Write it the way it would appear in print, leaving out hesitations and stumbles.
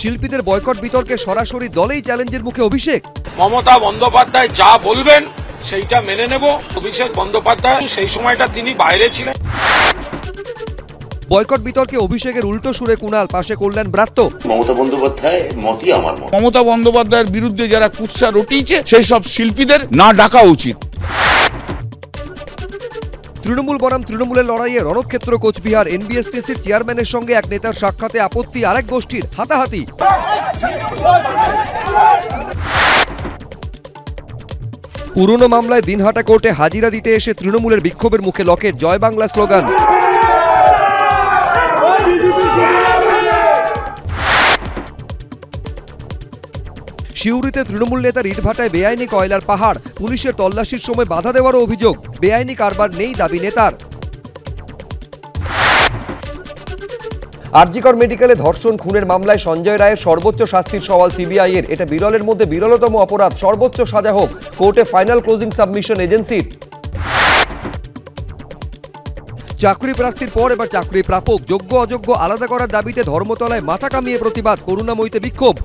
শিল্পীদের বয়কট বিতর্কে সরাসরি দলেই চ্যালেঞ্জের মুখে অভিষেক। মমতা বন্দ্যোপাধ্যায় যা বলবেন সেইটা মেনে নেব। অভিষেক বন্দ্যোপাধ্যায় সেই সময়টা তিনি বাইরে ছিলেন। বয়কট বিতর্কে অভিষেকের উল্টো সুরে কুণাল, পাশে করলেন ব্রাত্য। মমতা বন্দ্যোপাধ্যায় মতই আমার মত। মমতা বন্দ্যোপাধ্যায়ের বিরুদ্ধে যারা কুৎসা রটিয়েছে সেই সব শিল্পীদের না ডাকা উচিত। তৃণমূল বনাম তৃণমূলের লড়াইয়ে রণক্ষেত্র কোচবিহার। এনবিএসটিসির চেয়ারম্যানের সঙ্গে এক নেতার সাক্ষাতে আপত্তি আরেক গোষ্ঠীর, হাতাহাতি। পুরনো মামলায় দিনহাটা কোর্টে হাজিরা দিতে এসে তৃণমূলের বিক্ষোভের মুখে লকেট, জয় বাংলা স্লোগান। সিউড়িতে তৃণমূল নেতার ইটভাটায় বেআইনি কয়লার পাহাড়, পুলিশের তল্লাশির সময় বাধা দেওয়ারও অভিযোগ। বেআইনি কারবার নেই দাবি নেতার। আরজিকর মেডিকেলে ধর্ষণ খুনের মামলায় সঞ্জয় রায়ের সর্বোচ্চ শাস্তির সওয়াল সিবিআই এর। এটা বিরলের মধ্যে বিরলতম অপরাধ, সর্বোচ্চ সাজা হোক, কোর্টে ফাইনাল ক্লোজিং সাবমিশন এজেন্সির। চাকরি প্রার্থীর পর এবার চাকরি প্রাপক, যোগ্য অযোগ্য আলাদা করার দাবিতে ধর্মতলায় মাথা কামিয়ে প্রতিবাদ, করুণাময়ীতে বিক্ষোভ।